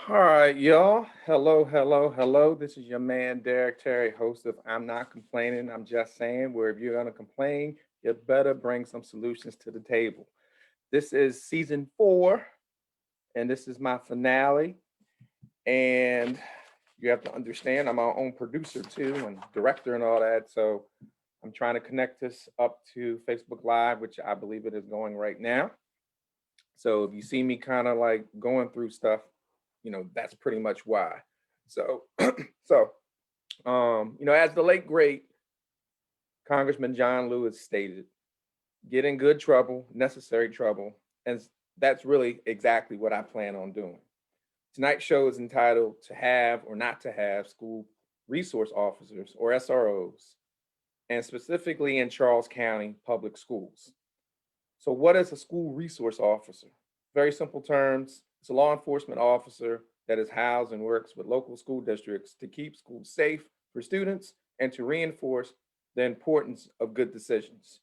All right, y'all. Hello, hello, hello. This is your man, Derek Terry, host of I'm Not Complaining, I'm Just Saying, where if you're going to complain, you better bring some solutions to the table. This is season 4, and this is my finale. And you have to understand, I'm my own producer too, and director and all that. So I'm trying to connect this up to Facebook Live, which I believe it is going right now. So if you see me kind of like going through stuff, that's pretty much why. So, as the late great Congressman John Lewis stated, get in good trouble, necessary trouble, and that's really exactly what I plan on doing. Tonight's show is entitled "To Have or Not to Have School Resource Officers, or SROs," and specifically in Charles County Public Schools. So, what is a school resource officer? Very simple terms, it's a law enforcement officer that is housed and works with local school districts to keep schools safe for students and to reinforce the importance of good decisions.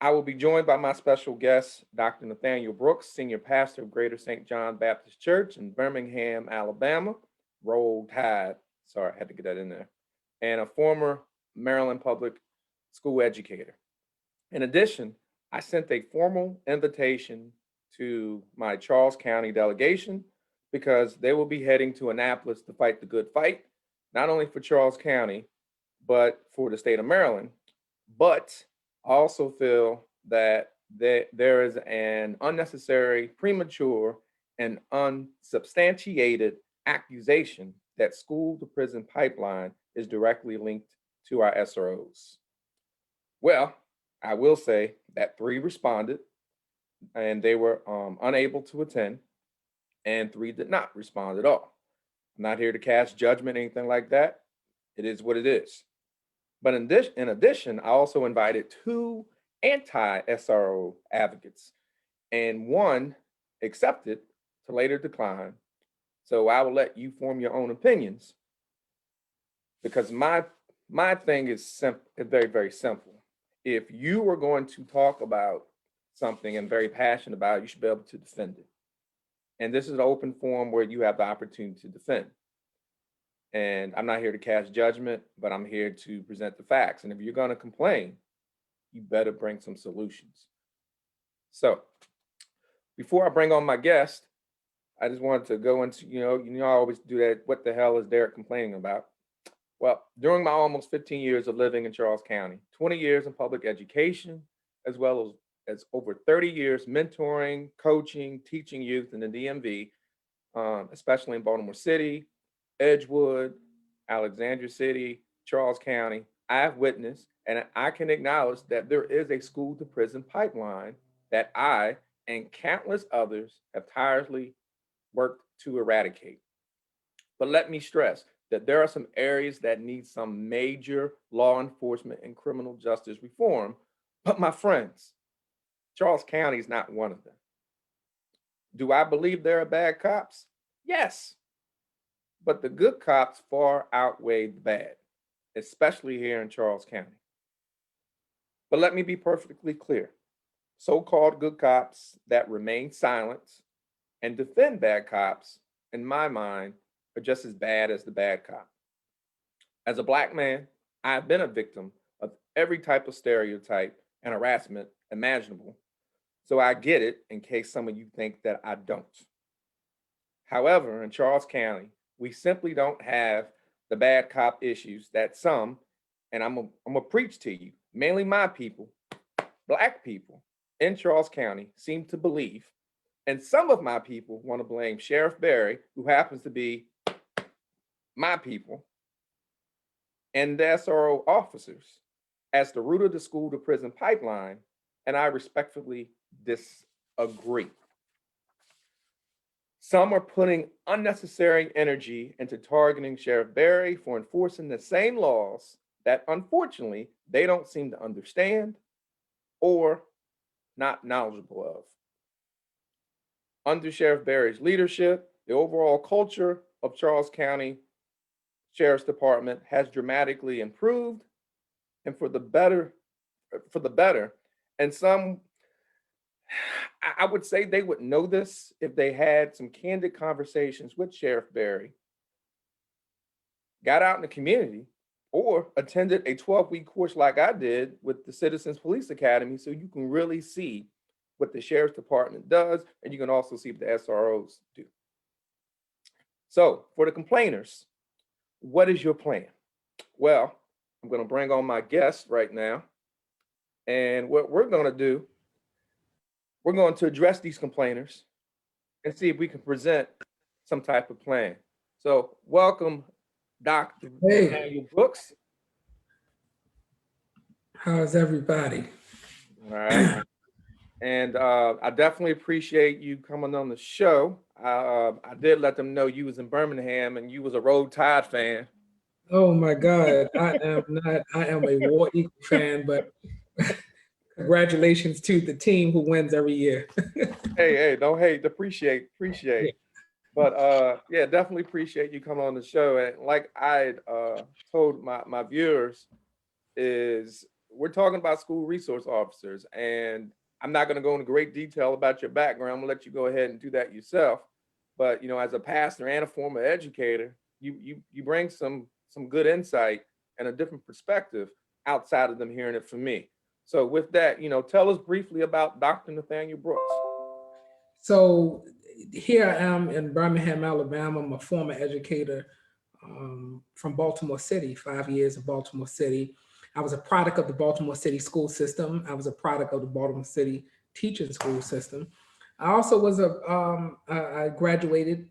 I will be joined by my special guest, Dr. Nathaniel Brooks, Senior Pastor of Greater St. John Baptist Church in Birmingham, Alabama. Roll Tide. Sorry, I had to get that in there. And a former Maryland public school educator. In addition, I sent a formal invitation to my Charles County delegation because they will be heading to Annapolis to fight the good fight, not only for Charles County, but for the state of Maryland. But I also feel that there is an unnecessary, premature, and unsubstantiated accusation that school to prison pipeline is directly linked to our SROs. Well, I will say that 3 responded and they were unable to attend, and 3 did not respond at all. I'm not here to cast judgment, anything like that. It is what it is. But in addition, I also invited 2 anti SRO advocates, and 1 accepted to later decline. So I will let you form your own opinions because my thing is very, very simple. If you were going to talk about something and very passionate about it, you should be able to defend it. And this is an open forum where you have the opportunity to defend. And I'm not here to cast judgment, but I'm here to present the facts. And if you're going to complain, you better bring some solutions. So before I bring on my guest, I just wanted to go into, I always do that. What the hell is Derek complaining about? Well, during my almost 15 years of living in Charles County, 20 years in public education, as well as over 30 years mentoring, coaching, teaching youth in the DMV, especially in Baltimore City, Edgewood, Alexandria City, Charles County, I've witnessed and I can acknowledge that there is a school to prison pipeline that I and countless others have tirelessly worked to eradicate. But let me stress that there are some areas that need some major law enforcement and criminal justice reform. But my friends, Charles County is not one of them. Do I believe there are bad cops? Yes. But the good cops far outweigh the bad, especially here in Charles County. But let me be perfectly clear. So-called good cops that remain silent and defend bad cops, in my mind, are just as bad as the bad cop. As a Black man, I've been a victim of every type of stereotype and harassment imaginable. So I get it in case some of you think that I don't. However, in Charles County, we simply don't have the bad cop issues that some, and I'm going to preach to you, mainly my people, Black people in Charles County, seem to believe. And some of my people want to blame Sheriff Barry, who happens to be my people, and the SRO officers as the root of the school to prison pipeline, and I respectfully disagree. Some are putting unnecessary energy into targeting Sheriff Barry for enforcing the same laws that unfortunately they don't seem to understand or not knowledgeable of. Under Sheriff Barry's leadership, the overall culture of Charles County Sheriff's Department has dramatically improved and for the better. And some I would say they would know this if they had some candid conversations with Sheriff Berry, got out in the community, or attended a 12-week course like I did with the Citizens Police Academy, so you can really see what the Sheriff's Department does, and you can also see what the SROs do. So for the complainers, what is your plan? Well, I'm going to bring on my guest right now. And what we're going to do, we're going to address these complainers and see if we can present some type of plan. So welcome, Dr. Hey, Nathaniel Brooks. how's everybody? All right. And I definitely appreciate you coming on the show. I did let them know you was in Birmingham and you was a Roll Tide fan. Oh my God, I am a War Eagle fan, but congratulations to the team who wins every year. Hey, don't hate, appreciate. Yeah. But yeah, definitely appreciate you coming on the show. And like I told my viewers, is we're talking about school resource officers, and I'm not going to go into great detail about your background. I'm gonna let you go ahead and do that yourself. But you know, as a pastor and a former educator, you bring some good insight and a different perspective outside of them hearing it from me. So with that, you know, tell us briefly about Dr. Nathaniel Brooks. So here I am in Birmingham, Alabama. I'm a former educator from Baltimore City, 5 years in Baltimore City. I was a product of the Baltimore City school system. I was a product of the Baltimore City teaching school system. I also was I graduated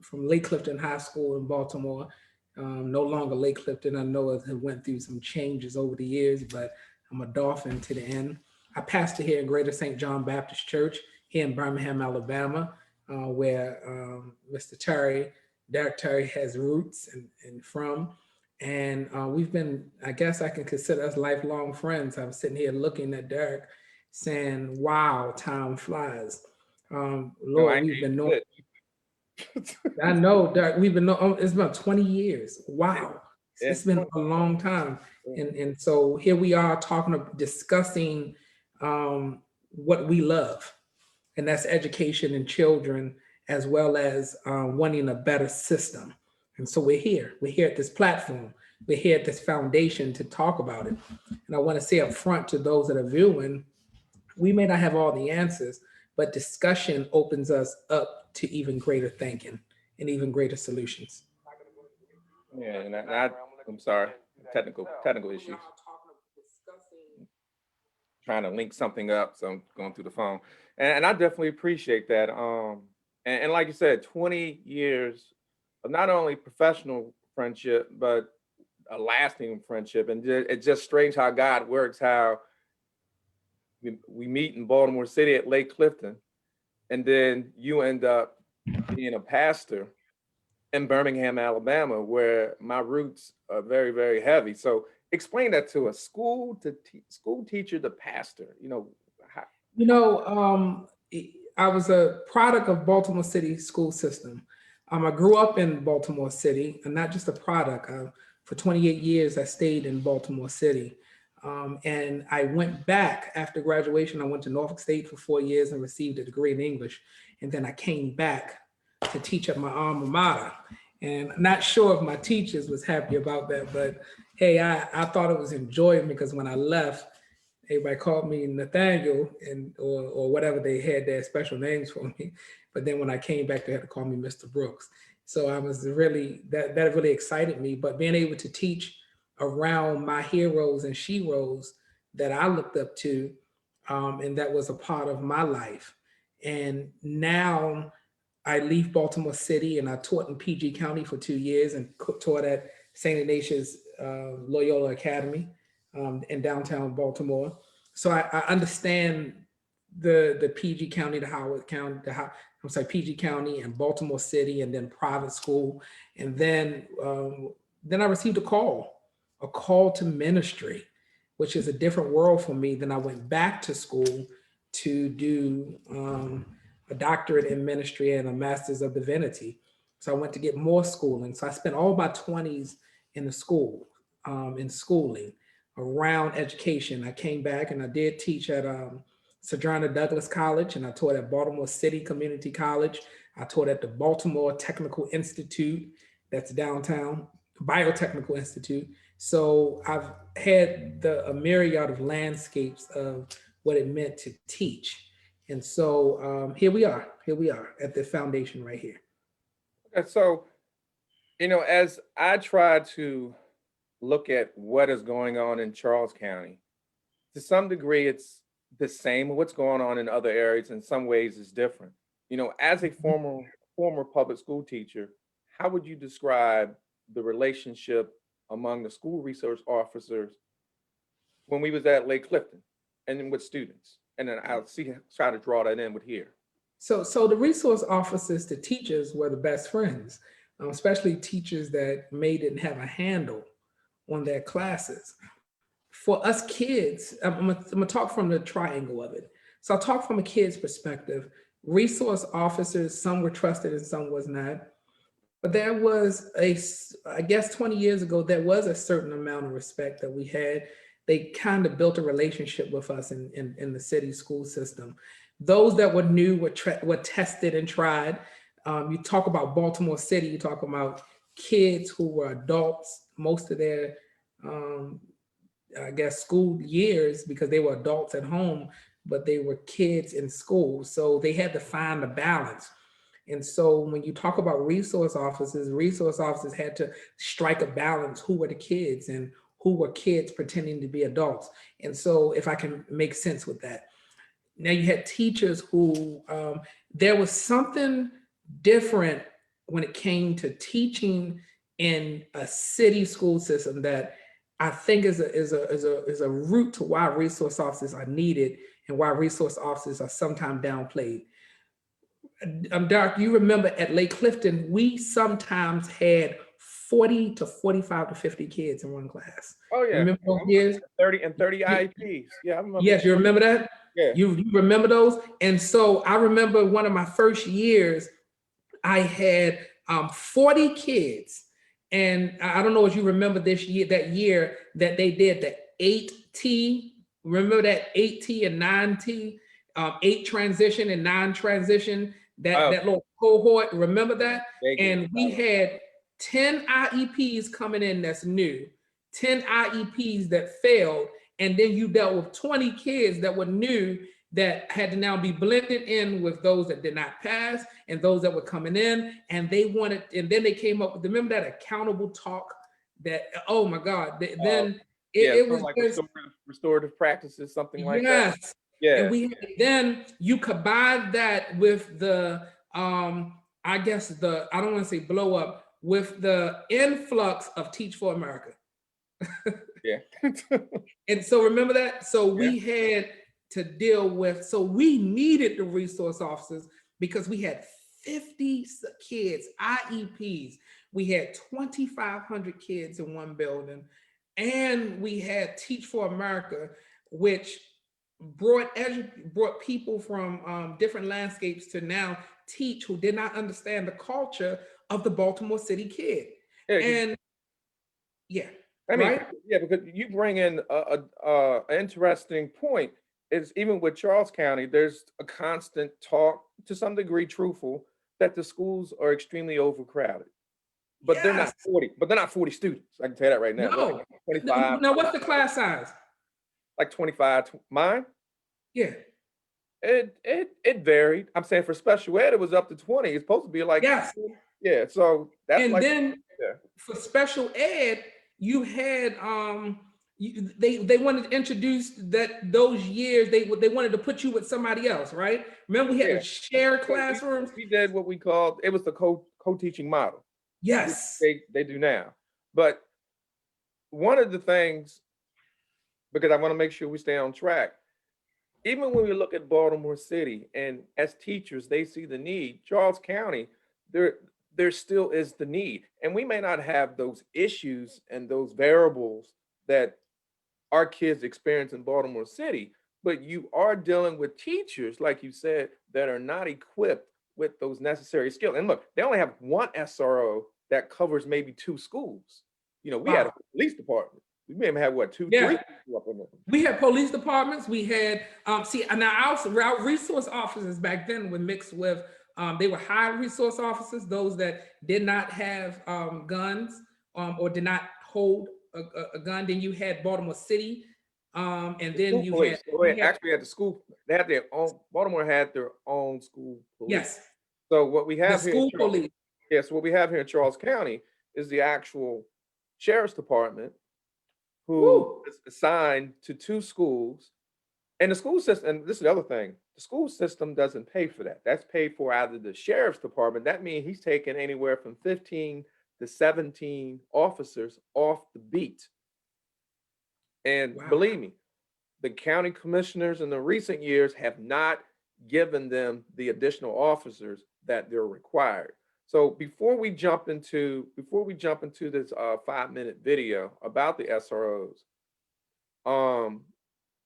from Lake Clifton High School in Baltimore. No longer Lake Clifton. I know it went through some changes over the years, but I'm a Dolphin to the end. I pastor here in Greater St. John Baptist Church here in Birmingham, Alabama, where Mr. Derek Terry has roots and from. And we've been, I guess I can consider us lifelong friends. I'm sitting here looking at Derek saying, wow, time flies. No, Lord, we've been knowing, I know, Derek, we've been knowing, it's about 20 years. Wow. Yeah. It's been a long time. And so here we are discussing what we love, and that's education and children, as well as wanting a better system. And so we're here at this platform, we're here at this foundation to talk about it. And I want to say up front to those that are viewing, we may not have all the answers, but discussion opens us up to even greater thinking and even greater solutions. Yeah, and I'm sorry, technical issues. Trying to link something up, so I'm going through the phone, and I definitely appreciate that. And like you said, 20 years of not only professional friendship, but a lasting friendship, and it's just strange how God works. How we meet in Baltimore City at Lake Clifton, and then you end up being a pastor in Birmingham, Alabama, where my roots are very, very heavy. So explain that to us. School teacher to pastor. How, You know, I was a product of Baltimore City school system. I grew up in Baltimore City, and not just a product. For 28 years, I stayed in Baltimore City. And I went back after graduation. I went to Norfolk State for 4 years and received a degree in English. And then I came back to teach at my alma mater. And I'm not sure if my teachers was happy about that, but hey, I thought it was enjoyable, because when I left, everybody called me Nathaniel or whatever, they had their special names for me. But then when I came back, they had to call me Mr. Brooks. So I was really, that really excited me. But being able to teach around my heroes and sheroes that I looked up to, and that was a part of my life. And now I leave Baltimore City, and I taught in PG County for 2 years and taught at St. Ignatius Loyola Academy in downtown Baltimore. So I understand the PG County, the Howard County, PG County and Baltimore City, and then private school. And then I received a call to ministry, which is a different world for me. Then I went back to school to do a doctorate in ministry and a master's of divinity. So I went to get more schooling. So I spent all my 20s in the school, in schooling around education. I came back and I did teach at Sojourner Douglas College, and I taught at Baltimore City Community College. I taught at the Baltimore Technical Institute, that's downtown, Biotechnical Institute. So I've had a myriad of landscapes of what it meant to teach. And so here we are at the foundation right here. And so, as I try to look at what is going on in Charles County, to some degree, it's the same. What's going on in other areas in some ways is different. As a former public school teacher, how would you describe the relationship among the school resource officers when we was at Lake Clifton and then with students? And then try to draw that in with here. So the resource officers to teachers were the best friends, especially teachers that didn't have a handle on their classes. For us kids, I'm gonna talk from the triangle of it. So I'll talk from a kid's perspective. Resource officers, some were trusted and some was not. But there was I guess 20 years ago, there was a certain amount of respect that we had. They kind of built a relationship with us in the city school system. Those that were new were tested and tried. You talk about Baltimore City, you talk about kids who were adults, most of their, I guess, school years, because they were adults at home, but they were kids in school. So they had to find a balance. And so when you talk about resource officers had to strike a balance. Who were the kids and who were kids pretending to be adults? And so if I can make sense with that. Now you had teachers who, there was something different when it came to teaching in a city school system that I think is a root to why resource officers are needed and why resource officers are sometimes downplayed. Doc, you remember at Lake Clifton, we sometimes had 40 to 45 to 50 kids in one class. Oh yeah. Remember those years? 30 IEPs. Yeah, I remember. Yes, you remember that? Yeah. You remember those? And so I remember one of my first years, I had 40 kids. And I don't know if you remember that year that they did the 8T. Remember that 8T and 9T, 8 transition and 9 transition, that little cohort, remember that? And we had 10 IEPs coming in that's new, 10 IEPs that failed, and then you dealt with 20 kids that were new that had to now be blended in with those that did not pass and those that were coming in, and then they came up with, remember that accountable talk that, oh my God, then it was like restorative practices, something like that. Yes. Yeah. And then you combine that with the, I guess I don't want to say blow up, with the influx of Teach for America. Yeah. And so remember that? So we had to deal with, so we needed the resource officers because we had 50 kids, IEPs. We had 2,500 kids in one building. And we had Teach for America, which brought people from different landscapes to now teach who did not understand the culture of the Baltimore City kid. And right? Yeah, because you bring in an interesting point. Is even with Charles County, there's a constant talk, to some degree truthful, that the schools are extremely overcrowded. But they're not 40. But they're not 40 students. I can tell you that right now. No. Like 25. Now, what's the class size? Like 25. Mine? Yeah. It varied. I'm saying for special ed, it was up to 20. It's supposed to be like, yes. Yeah. So that's and like, then for special ed, you had they wanted to introduce that those years they wanted to put you with somebody else, right? Remember we had to share classrooms. We did what we called, it was the co-teaching model. Yes. They do now. But one of the things, because I want to make sure we stay on track, even when we look at Baltimore City and as teachers, they see the need. Charles County, there still is the need. And we may not have those issues and those variables that our kids experience in Baltimore City, but you are dealing with teachers, like you said, that are not equipped with those necessary skills. And look, they only have one SRO that covers maybe 2 schools. We had a police department. We may have had what, two, Yeah. three people up in there. We had police departments. We had, see, and now our resource officers back then were mixed with, they were high resource officers, those that did not have guns or did not hold a gun. Then you had Baltimore City, and then School you police. So had, actually, at the school, they had their own. Baltimore had their own school police. yes, So what we the have here, in school Charles, police. yes, what we have here in Charles County is the actual sheriff's department, who Woo. is assigned to two schools. And the school system, and this is the other thing, the school system doesn't pay for that. That's paid for out of the sheriff's department. That means he's taking anywhere from 15 to 17 officers off the beat. And Wow. believe me, the county commissioners in the recent years have not given them the additional officers that they're required. So before we jump into this 5-minute video about the SROs,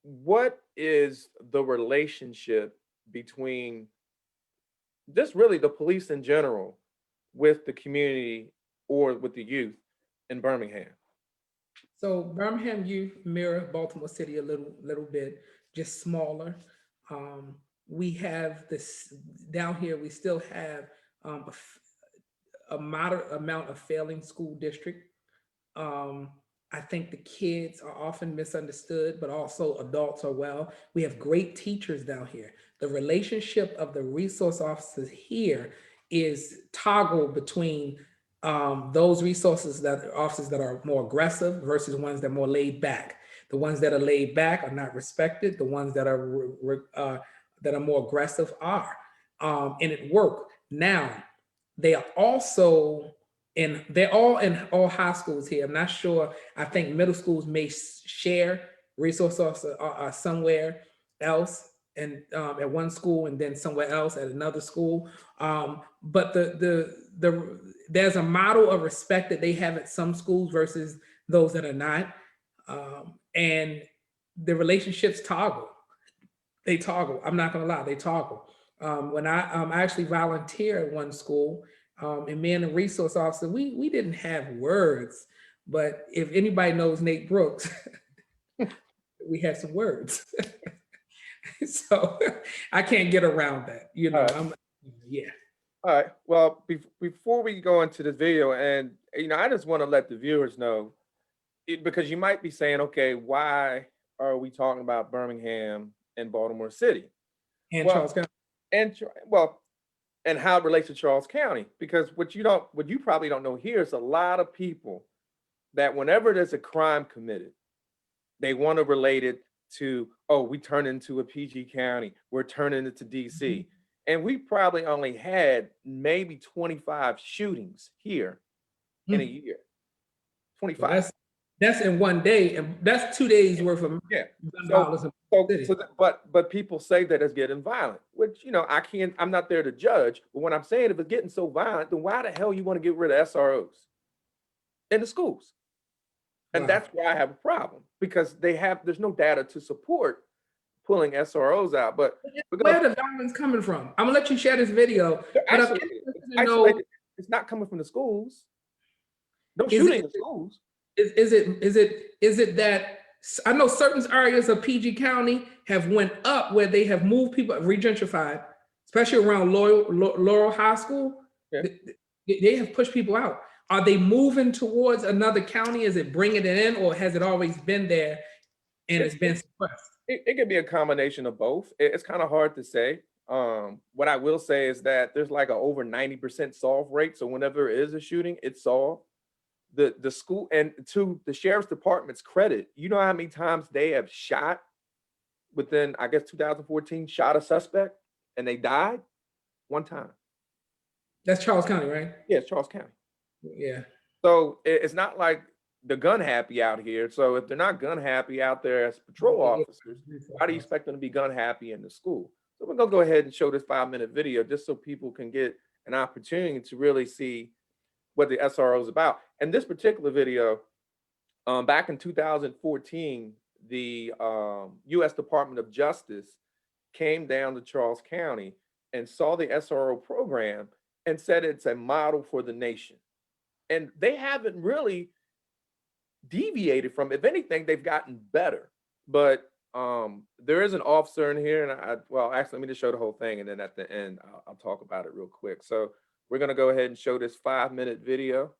what is the relationship between just really the police in general with the community or with the youth in Birmingham? So Birmingham youth mirror Baltimore City a little bit, just smaller. We have this down here. We still have a moderate amount of failing school district. I think the kids are often misunderstood, but also adults are well. We have great teachers down here. The relationship of the resource officers here is toggle between those officers that are more aggressive versus ones that are more laid back. The ones that are laid back are not respected. The ones that are more aggressive are, and it worked. Now they are also they're all in all high schools here. I'm not sure. I think middle schools may share resource officer somewhere else, and at one school, and then somewhere else at another school. But there's a model of respect that they have at some schools versus those that are not, and the relationships toggle. They toggle. I'm not gonna lie, they toggle. When I actually volunteer at one school, and me and the resource officer, we didn't have words, but if anybody knows Nate Brooks, we had some words. So I can't get around that, you know. Yeah. All right. Well, before we go into this video, and I just want to let the viewers know, because you might be saying, okay, why are we talking about Birmingham and Baltimore City? And Charles County. And how it relates to Charles County? Because what you probably don't know here is a lot of people that whenever there's a crime committed, they want to relate it to, oh, we turn into a PG County, we're turning it to DC. And we probably only had maybe 25 shootings here in a year. 25. Well, that's in one day, and that's 2 days worth of dollars. But people say that it's getting violent, which I'm not there to judge. But when I'm saying if it's getting so violent, then why the hell you want to get rid of SROs in the schools? And that's why I have a problem, because there's no data to support pulling SROs out. But where the violence coming from? I'm gonna let you share this video. It's not coming from the schools. No shooting in schools. Is it that I know certain areas of PG County have went up where they have moved people, regentrified, especially around Laurel High School. Yeah. They have pushed people out. Are they moving towards another county? Is it bringing it in, or has it always been there and it's been suppressed? It could be a combination of both. It's kind of hard to say. What I will say is that there's like a over 90% solve rate. So whenever there is a shooting, it's solved. The school, and to the sheriff's department's credit, you know how many times they have shot within, I guess, 2014, shot a suspect and they died? One time. That's Charles County, right? Yeah, it's Charles County. Yeah. So it's not like the gun happy out here. So if they're not gun happy out there as patrol officers, how do you expect them to be gun happy in the school? So we're gonna go ahead and show this 5-minute video just so people can get an opportunity to really see what the SRO is about. And this particular video, back in 2014, the U.S. Department of Justice came down to Charles County and saw the SRO program and said it's a model for the nation. And they haven't really deviated from. If anything, they've gotten better. But there is an officer in here, and well, actually, let me just show the whole thing, and then at the end, I'll talk about it real quick. So we're gonna go ahead and show this 5-minute video.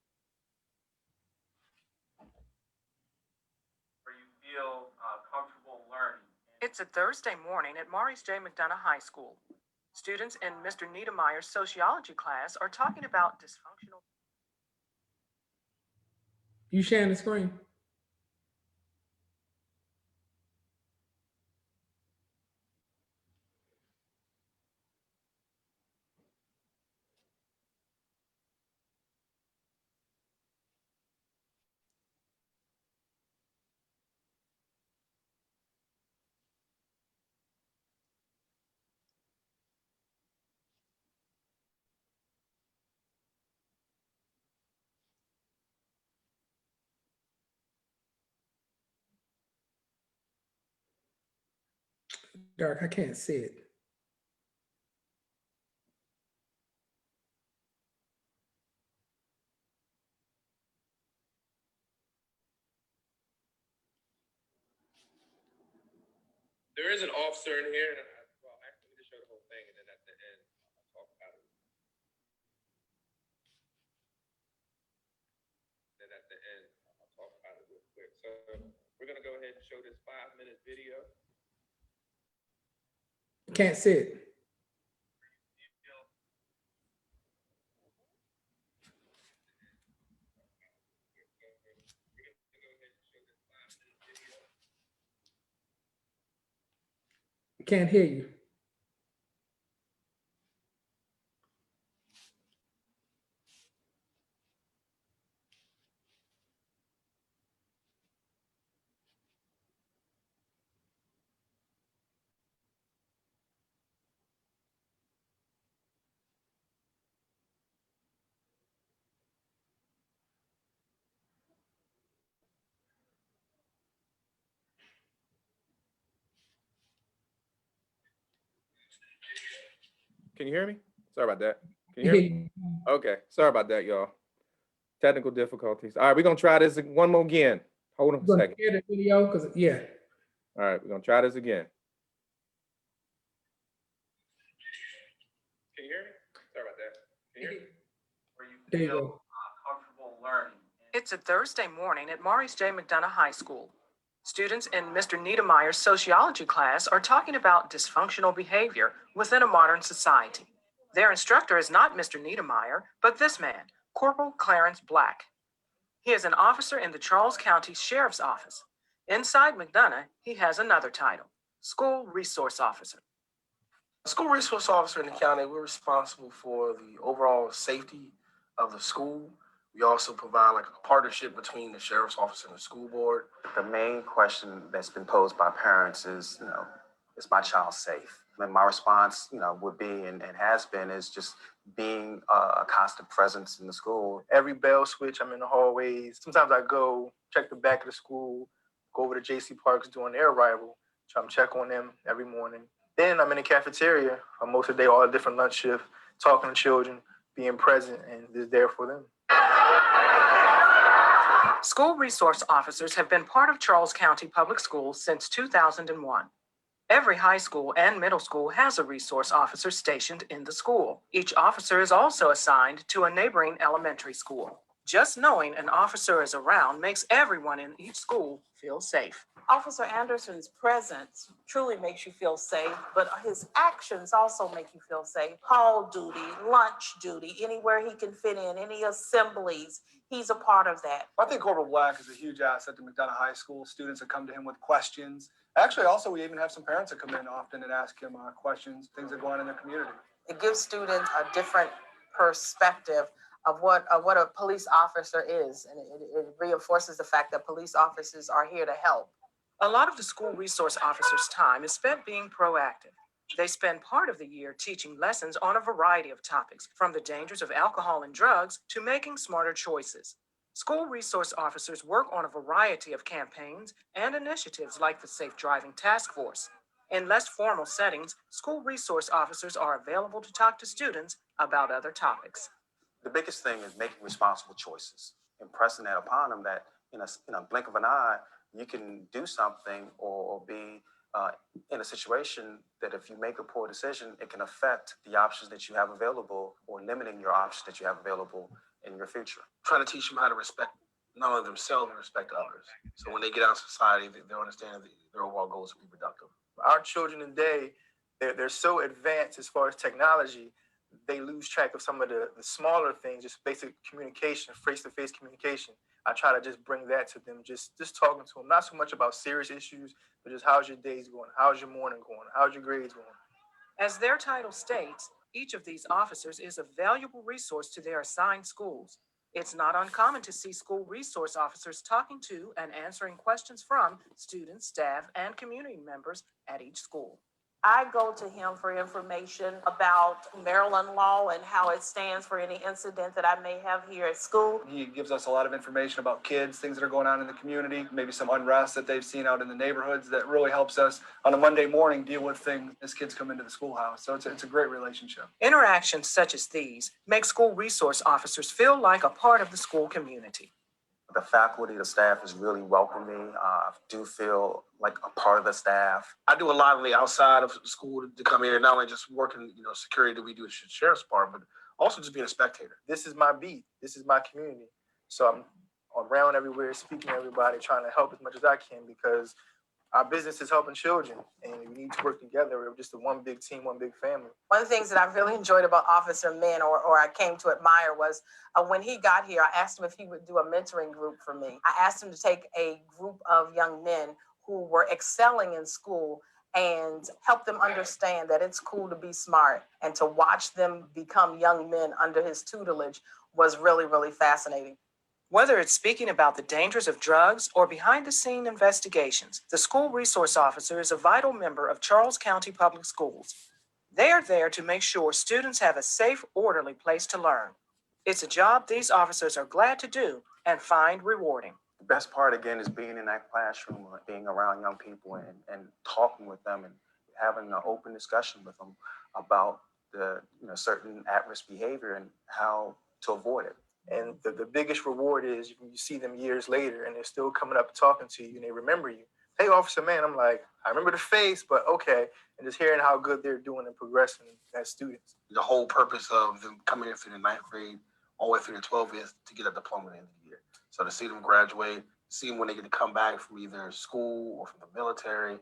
Where you feel comfortable learning. It's a Thursday morning at Maurice J. McDonough High School. Students in Mr. Niedermeyer's sociology class are talking about dysfunctional. You sharing the screen? Dark, I can't see it. There is an officer in here, and well, actually, let me just show the whole thing, and then at the end, I'll talk about it. Then at the end, I'll talk about it real quick. So we're gonna go ahead and show this 5-minute video. Can't see it. Can't hear you. Can you hear me? Sorry about that. Can you hear me? Okay, sorry about that, y'all. Technical difficulties. All right, we're gonna try this one more again. Hold on a second. Hear the video, cause yeah. All right, we're gonna try this again. Can you hear me? Sorry about that. Can you hear me? Where you There you feel go. comfortable learning. It's a Thursday morning at Maurice J. McDonough High School. Students in Mr. Niedermeyer's sociology class are talking about dysfunctional behavior within a modern society. Their instructor is not Mr. Niedermeyer, but this man, Corporal Clarence Black. He is an officer in the Charles County Sheriff's Office. Inside McDonough, he has another title, School Resource Officer. School resource officer in the county, we're responsible for the overall safety of the school. We also provide like a partnership between the sheriff's office and the school board. The main question that's been posed by parents is, is my child safe? And my response, would be and has been is just being a constant presence in the school. Every bell switch, I'm in the hallways. Sometimes I go check the back of the school, go over to J.C. Parks during their arrival, check on them every morning. Then I'm in the cafeteria most of the day, all the different lunch shift, talking to children, being present and just there for them. School resource officers have been part of Charles County Public Schools since 2001. Every high school and middle school has a resource officer stationed in the school. Each officer is also assigned to a neighboring elementary school. Just knowing an officer is around makes everyone in each school feel safe. Officer Anderson's presence truly makes you feel safe, but his actions also make you feel safe. Hall duty, lunch duty, anywhere he can fit in, any assemblies, he's a part of that. I think Corporal Black is a huge asset to McDonough High School. Students that come to him with questions. Actually, also, we even have some parents that come in often and ask him questions, things that go on in their community. It gives students a different perspective of what a police officer is, and it reinforces the fact that police officers are here to help. A lot of the school resource officers' time is spent being proactive. They spend part of the year teaching lessons on a variety of topics, from the dangers of alcohol and drugs to making smarter choices. School resource officers work on a variety of campaigns and initiatives like the Safe Driving Task Force. In less formal settings, school resource officers are available to talk to students about other topics. The biggest thing is making responsible choices, impressing that upon them that in a blink of an eye, you can do something or be in a situation that if you make a poor decision, it can affect the options that you have available or limiting your options that you have available in your future. Trying to teach them how to respect not only themselves and respect others. So when they get out in society, they'll understand that their overall goal is to be productive. Our children today, they're so advanced as far as technology, they lose track of some of the smaller things, just basic communication, face-to-face communication. I try to just bring that to them, just talking to them, not so much about serious issues, but just how's your days going? How's your morning going? How's your grades going? As their title states, each of these officers is a valuable resource to their assigned schools. It's not uncommon to see school resource officers talking to and answering questions from students, staff, and community members at each school. I go to him for information about Maryland law and how it stands for any incident that I may have here at school. He gives us a lot of information about kids, things that are going on in the community, maybe some unrest that they've seen out in the neighborhoods that really helps us on a Monday morning deal with things as kids come into the schoolhouse. So it's a great relationship. Interactions such as these make school resource officers feel like a part of the school community. The faculty, the staff is really welcoming. I do feel like a part of the staff. I do a lot of the outside of school to come here, not only just working, security that we do at the sheriff's department, but also just being a spectator. This is my beat. This is my community. So I'm around everywhere, speaking to everybody, trying to help as much as I can because our business is helping children and we need to work together. We're just one big team, one big family. One of the things that I really enjoyed about Officer Men, or I came to admire, was when he got here, I asked him if he would do a mentoring group for me. I asked him to take a group of young men who were excelling in school and help them understand that it's cool to be smart, and to watch them become young men under his tutelage was really, really fascinating. Whether it's speaking about the dangers of drugs or behind-the-scene investigations, the school resource officer is a vital member of Charles County Public Schools. They are there to make sure students have a safe, orderly place to learn. It's a job these officers are glad to do and find rewarding. The best part, again, is being in that classroom, being around young people and talking with them and having an open discussion with them about the certain at-risk behavior and how to avoid it. And the biggest reward is when you see them years later and they're still coming up and talking to you and they remember you. Hey, Officer Man, I'm like, I remember the face, but okay. And just hearing how good they're doing and progressing as students. The whole purpose of them coming in through the 9th grade all the way through the 12th is to get a diploma at the end of the year. So to see them graduate, see them when they get to come back from either school or from the military,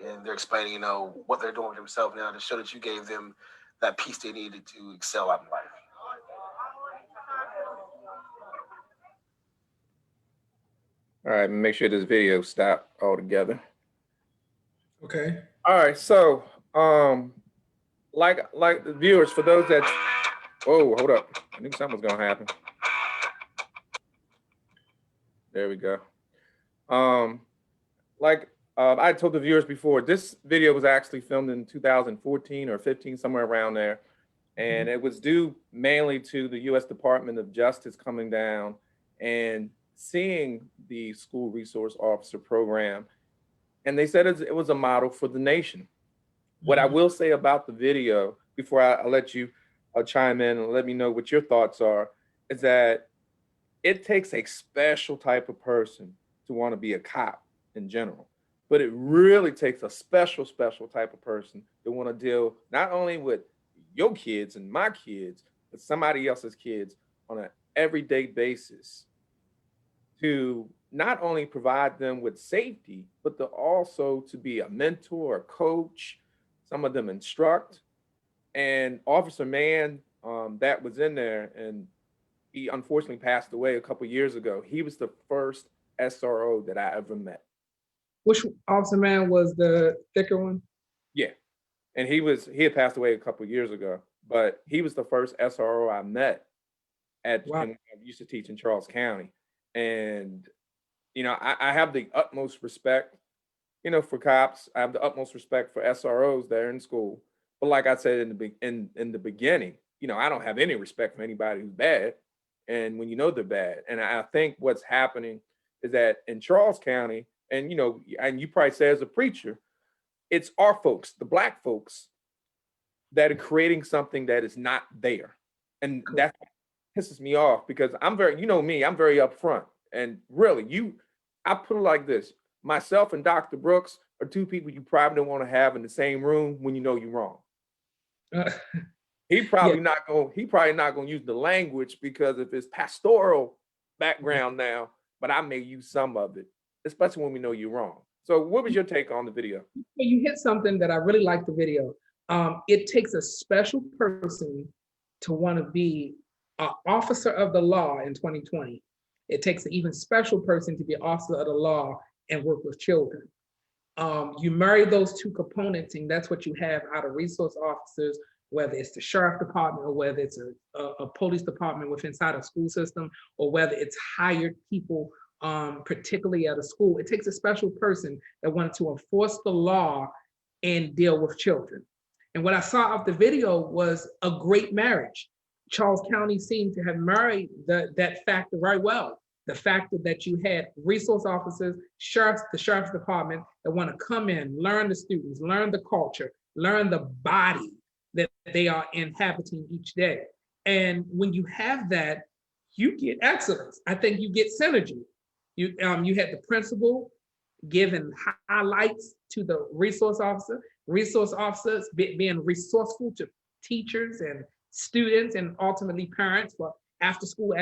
and they're explaining, what they're doing with themselves now to show that you gave them that piece they needed to excel out in life. All right, make sure this video stop altogether. Okay. All right, so like the viewers, for those that, whoa, hold up, I knew something was gonna happen. There we go. I told the viewers before, this video was actually filmed in 2014 or 15, somewhere around there, and it was due mainly to the U.S. Department of Justice coming down and seeing the school resource officer program, and they said it was a model for the nation. What I will say about the video, before I let you chime in and let me know what your thoughts are, is that it takes a special type of person to want to be a cop in general, but it really takes a special type of person to want to deal not only with your kids and my kids, but somebody else's kids on an everyday basis, to not only provide them with safety, but to also to be a mentor, a coach. Some of them instruct. And Officer Man, that was in there, and he unfortunately passed away a couple years ago. He was the first SRO that I ever met. Which Officer Man was the thicker one? Yeah, and he had passed away a couple years ago, but he was the first SRO I met at. Wow. I used to teach in Charles County. And, I have the utmost respect, for cops. I have the utmost respect for SROs there in school. But like I said in the beginning, I don't have any respect for anybody who's bad. And when they're bad. And I think what's happening is that in Charles County, and, and you probably say as a preacher, it's our folks, the Black folks, that are creating something that is not there. And that pisses me off because I'm very, I'm very upfront. And really, I put it like this: myself and Dr. Brooks are two people you probably don't want to have in the same room when you know you're wrong. Uh, He probably not gonna use the language because of his pastoral background now, but I may use some of it, especially when we know you're wrong. So what was your take on the video? You hit something that I really like the video. It takes a special person to want to be an officer of the law in 2020. It takes an even special person to be an officer of the law and work with children. You marry those two components, and that's what you have out of resource officers, whether it's the sheriff department or whether it's a police department within inside a school system, or whether it's hired people, particularly at a school. It takes a special person that wanted to enforce the law and deal with children. And what I saw of the video was a great marriage. Charles County seemed to have married that factor very well. The factor that you had resource officers, the sheriff's department that want to come in, learn the students, learn the culture, learn the body that they are inhabiting each day. And when you have that, you get excellence. I think you get synergy. You had the principal giving highlights to the resource officers being resourceful to teachers and students and ultimately parents for after school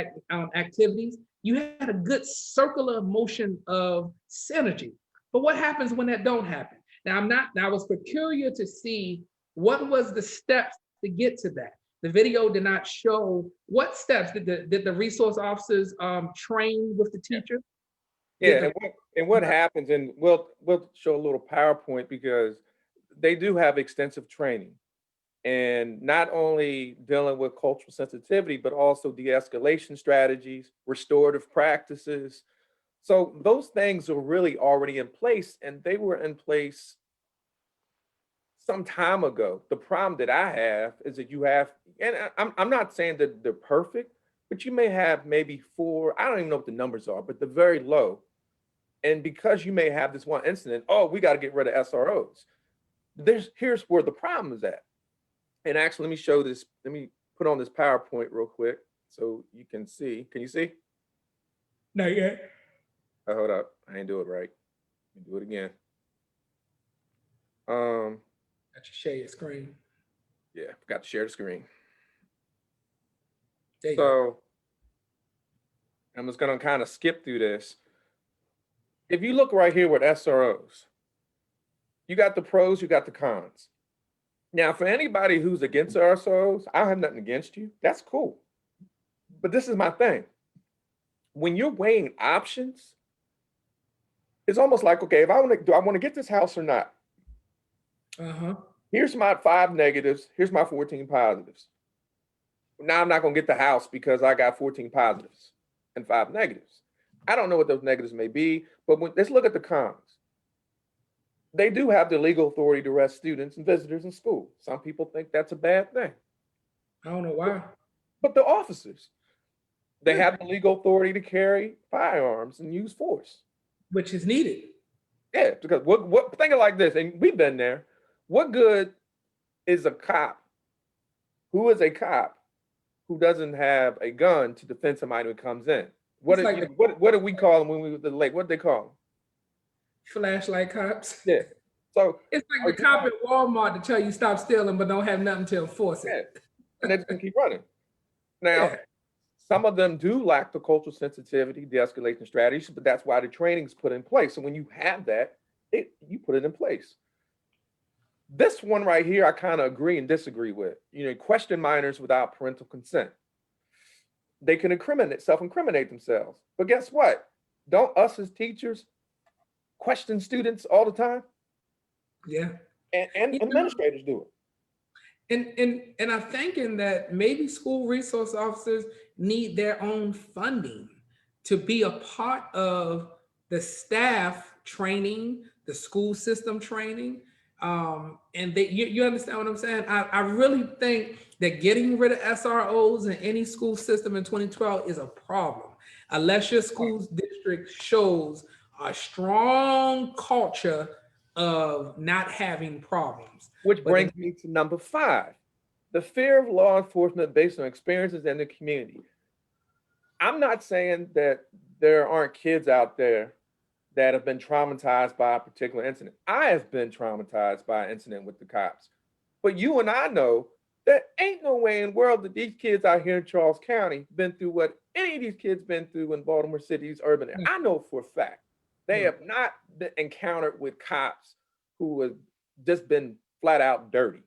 activities. You had a good circular motion of synergy. But what happens when that don't happen? Now I was peculiar to see what was the steps to get to that. The video did not show what steps did the resource officers train with the teacher. Yeah, and what happens, and we'll show a little PowerPoint because they do have extensive training, and not only dealing with cultural sensitivity, but also de-escalation strategies, restorative practices. So those things are really already in place, and they were in place some time ago. The problem that I have is that you have, and I'm not saying that they're perfect, but you may have maybe 4, I don't even know what the numbers are, but they're very low. And because you may have this one incident, oh, we got to get rid of SROs. Here's where the problem is at. And actually, let me show this. Let me put on this PowerPoint real quick so you can see. Can you see? Not yet. Oh, hold up. I didn't do it right. Let me do it again. Got you share your screen. Yeah, forgot to share the screen. There you go. So I'm just going to kind of skip through this. If you look right here with SROs, you got the pros, you got the cons. Now, for anybody who's against SROs, I don't have nothing against you. That's cool. But this is my thing. When you're weighing options, it's almost like, okay, do I want to get this house or not? Here's my 5 negatives. Here's my 14 positives. Now I'm not going to get the house because I got 14 positives and 5 negatives. I don't know what those negatives may be, but let's look at the cons. They do have the legal authority to arrest students and visitors in school. Some people think that's a bad thing. I don't know why. But the officers, they have the legal authority to carry firearms and use force. Which is needed. Yeah, because think of it like this, and we've been there. What good is a cop? Who is a cop who doesn't have a gun to defend somebody who comes in? What do we call them when we were at the lake? What do they call them? Flashlight cops. Yeah. So it's like the cop at Walmart to tell you stop stealing, but don't have nothing to enforce it. Yeah. And they're just gonna keep running. Now, some of them do lack the cultural sensitivity, de-escalation strategies, but that's why the training is put in place. So when you have that, you put it in place. This one right here, I kind of agree and disagree with. Question minors without parental consent. They can self-incriminate themselves. But guess what? Don't us as teachers question students all the time? Yeah. And administrators do it. And I'm thinking that maybe school resource officers need their own funding to be a part of the staff training, the school system training. And you understand what I'm saying? I really think that getting rid of SROs in any school system in 2012 is a problem, unless your school district shows a strong culture of not having problems. Which brings me to number 5, the fear of law enforcement based on experiences in the community. I'm not saying that there aren't kids out there that have been traumatized by a particular incident. I have been traumatized by an incident with the cops. But you and I know that ain't no way in the world that these kids out here in Charles County been through what any of these kids been through in Baltimore City's urban area. I know for a fact they have not been encountered with cops who have just been flat out dirty.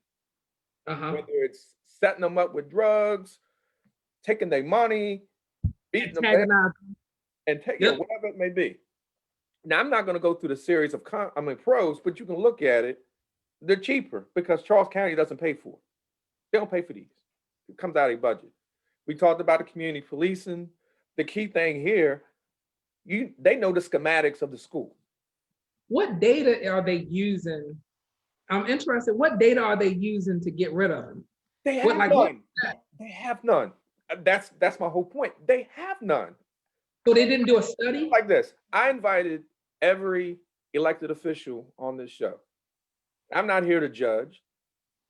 Whether it's setting them up with drugs, taking their money, beating them down, and whatever it may be. Now, I'm not going to go through the series of pros, but you can look at it. They're cheaper because Charles County doesn't pay for it. They don't pay for these. It comes out of a budget. We talked about the community policing. The key thing here, they know the schematics of the school. What data are they using? I'm interested. What data are they using to get rid of them? They have none. They have none. That's my whole point. They have none. So they didn't do a study? Like this. I invited every elected official on this show. I'm not here to judge,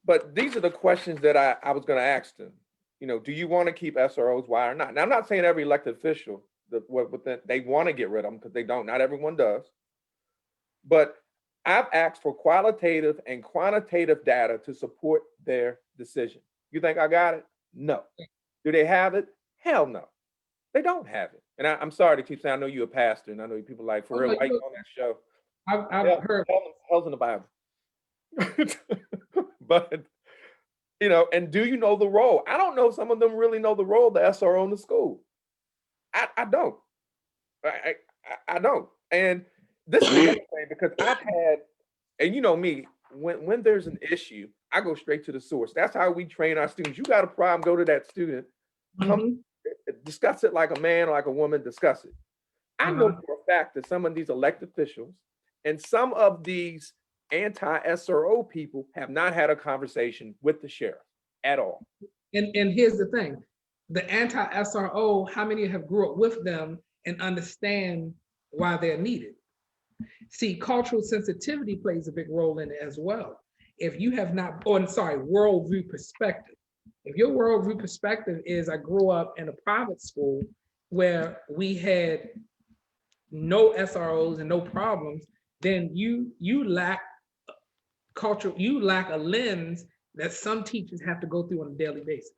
but these are the questions that I was going to ask them. You know, do you want to keep SROs? Why or not? Now, I'm not saying every elected official they want to get rid of them because they don't. Not everyone does. But I've asked for qualitative and quantitative data to support their decision. You think I got it? No. Do they have it? Hell no. They don't have it. And I'm sorry to keep saying, I know you're a pastor, and I know people like, for real, why you on that show? I've heard. Hell's in the Bible. But, you know, and do you know the role? I don't know if some of them really know the role of the SRO in the school. I don't. I don't. And this is the other thing, because I've had, and you know me, when there's an issue, I go straight to the source. That's how we train our students. You got a problem, go to that student, come discuss it like a man or like a woman, discuss it. I know for a fact that some of these elected officials and some of these anti-SRO people have not had a conversation with the sheriff at all. And here's the thing, the anti-SRO, how many have grew up with them and understand why they're needed? See, cultural sensitivity plays a big role in it as well. If you have not, worldview perspective. If your worldview perspective is, I grew up in a private school where we had no SROs and no problems, then you lack culture, you lack a lens that some teachers have to go through on a daily basis.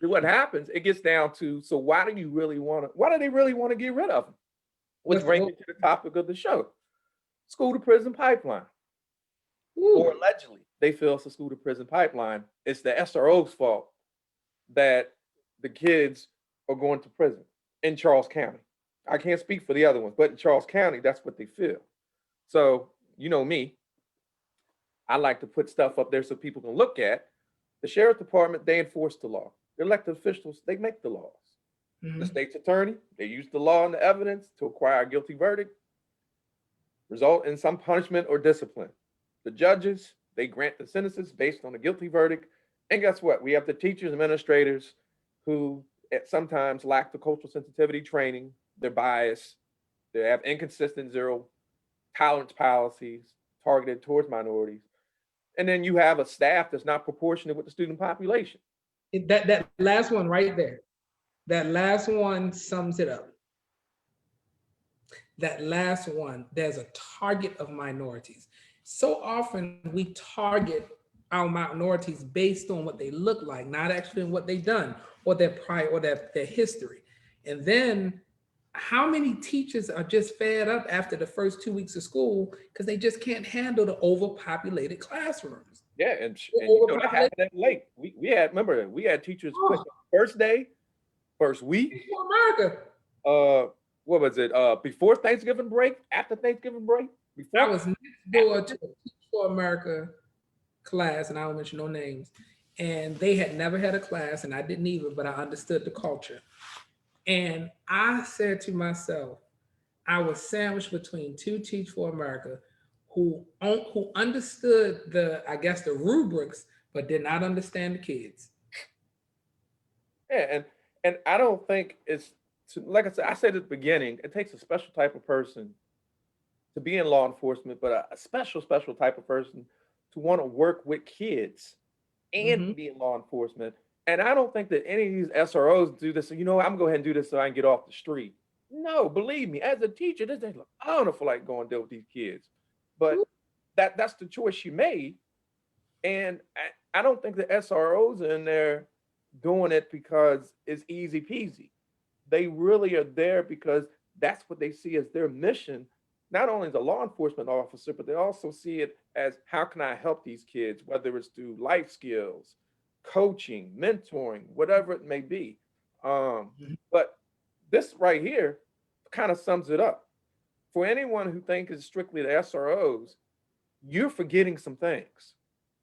What happens, it gets down to, so why do they really want to get rid of them? Which brings me to the topic of the show, school to prison pipeline. Or allegedly, they feel it's a school to prison pipeline. It's the SRO's fault that the kids are going to prison in Charles County. I can't speak for the other ones, but in Charles County, that's what they feel. So, you know me, I like to put stuff up there so people can look at. The sheriff department, they enforce the law. The elected officials, they make the laws. The state's attorney, they use the law and the evidence to acquire a guilty verdict, result in some punishment or discipline. The judges, they grant the sentences based on the guilty verdict. And guess what? We have the teachers, administrators who sometimes lack the cultural sensitivity training. They're biased. They have inconsistent zero tolerance policies targeted towards minorities. And then you have a staff that's not proportionate with the student population. That last one right there, that last one sums it up. That last one, there's a target of minorities. So often we target our minorities based on what they look like, not actually on what they've done or their prior or their history. And then how many teachers are just fed up after the first 2 weeks of school because they just can't handle the overpopulated classrooms? Yeah, and you know, that happened late. We had teachers quit the first day, first week. America. What was it? Before Thanksgiving break, after Thanksgiving break? Before? I was next door to a Teach for America class, and I won't mention no names. And they had never had a class, and I didn't either, but I understood the culture. And I said to myself, I was sandwiched between two Teach for America who understood the rubrics, but did not understand the kids. Yeah, and I don't think it's, like I said at the beginning, it takes a special type of person to be in law enforcement, but a special type of person to want to work with kids and be in law enforcement. And I don't think that any of these SROs do this. So, you know, I'm going to go ahead and do this so I can get off the street. No, believe me, as a teacher, this ain't, I don't feel like going to deal with these kids. But that's the choice she made. And I don't think the SROs are in there doing it because it's easy peasy. They really are there because that's what they see as their mission, not only as a law enforcement officer, but they also see it as how can I help these kids, whether it's through life skills, coaching, mentoring, whatever it may be. But this right here kind of sums it up. For anyone who thinks it's strictly the SROs, you're forgetting some things.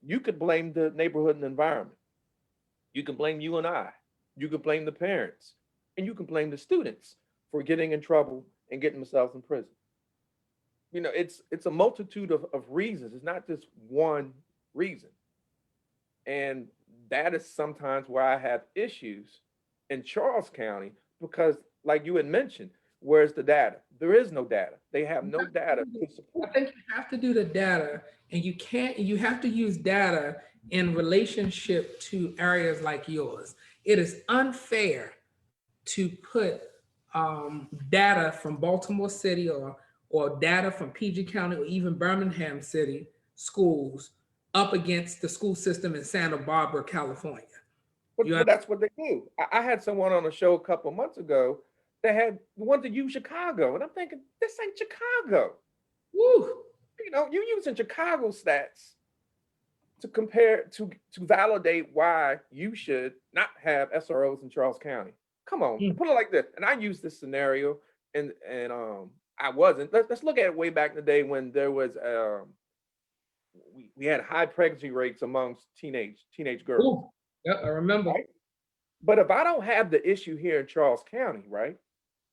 You could blame the neighborhood and environment. You can blame you and I. You could blame the parents. And you can blame the students for getting in trouble and getting themselves in prison. It's a multitude of reasons. It's not just one reason. And that is sometimes where I have issues in Charles County because, like you had mentioned, where's the data? There is no data. They have no data to I support. think you have to do the data, and you have to use data in relationship to areas like yours. It is unfair to put data from Baltimore City or data from PG County or even Birmingham City schools up against the school system in Santa Barbara, California. But that's what they do. I had someone on a show a couple of months ago that had wanted to use Chicago, and I'm thinking, this ain't Chicago. Woo. You're using Chicago stats to compare to validate why you should not have SROs in Charles County. Come on, put it like this. And I use this scenario, and I wasn't. Let's look at it way back in the day when there was we had high pregnancy rates amongst teenage girls. Ooh. Yep, I remember. Right? But if I don't have the issue here in Charles County, right?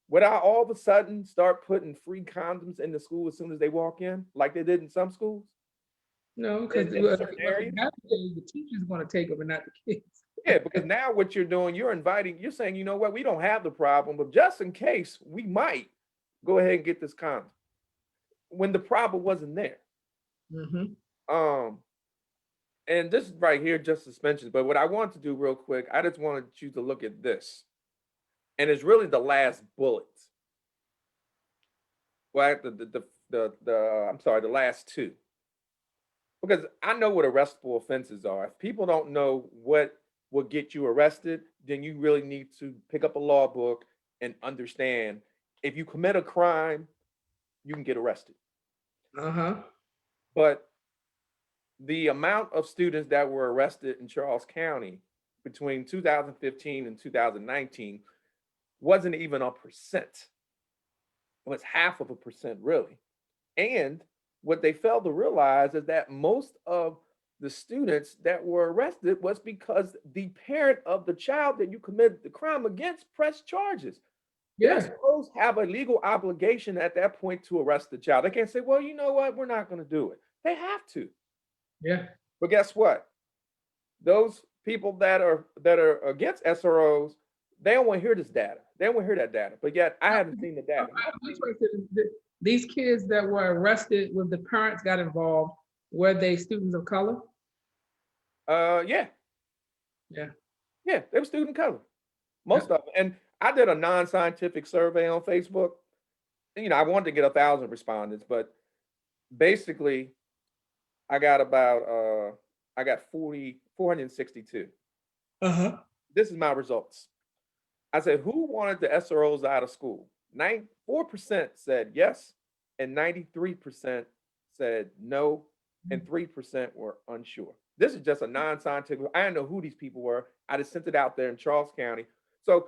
Would I all of a sudden start putting free condoms in the school as soon as they walk in, like they did in some schools? No, because In certain areas? the teacher's going to take them and not the kids. Yeah, because now what you're doing, you're saying, you know what, we don't have the problem, but just in case we might go ahead and get this condom when the problem wasn't there. And this is right here, just suspensions. But what I want to do real quick, I just wanted you to look at this. And it's really the last bullet. Well, the last two. Because I know what arrestable offenses are. If people don't know what will get you arrested, then you really need to pick up a law book and understand if you commit a crime, you can get arrested. But the amount of students that were arrested in Charles County between 2015 and 2019 wasn't even a percent. It was 0.5%, really. And what they failed to realize is that most of the students that were arrested was because the parent of the child that you committed the crime against pressed charges. Yeah. The SROs have a legal obligation at that point to arrest the child. They can't say, well, you know what, we're not going to do it. They have to. Yeah. But guess what? Those people that are against SROs, they don't want to hear this data. They don't want to hear that data. But yet I haven't seen the data. These kids that were arrested with the parents got involved, were they students of color? Yeah. Yeah. Yeah, they were student color. Most of them. And I did a non-scientific survey on Facebook. I wanted to get 1,000 respondents, but basically I got 462. This is my results. I said, who wanted the SROs out of school? 4% said yes, and 93% said no, and 3% were unsure. This is just a non-scientific. I didn't know who these people were. I just sent it out there in Charles County. So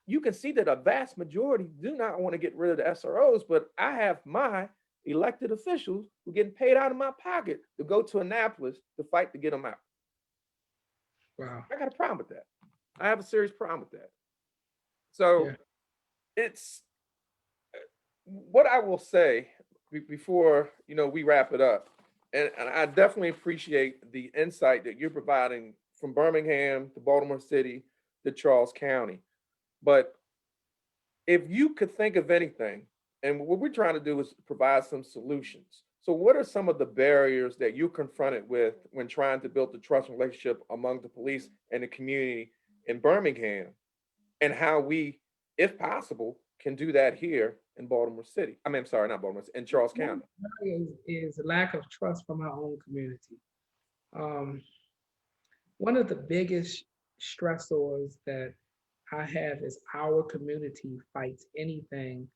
you can see that a vast majority do not want to get rid of the SROs, but I have my elected officials who are getting paid out of my pocket to go to Annapolis to fight to get them out. Wow. I got a problem with that. I have a serious problem with that. So it's what I will say before we wrap it up, and I definitely appreciate the insight that you're providing from Birmingham to Baltimore City to Charles County. But if you could think of anything, and what we're trying to do is provide some solutions. So what are some of the barriers that you're confronted with when trying to build the trust relationship among the police and the community in Birmingham, and how we, if possible, can do that here in Baltimore City. I mean, I'm sorry, not Baltimore, in Charles County. Is lack of trust from our own community. One of the biggest stressors that I have is our community fights anything,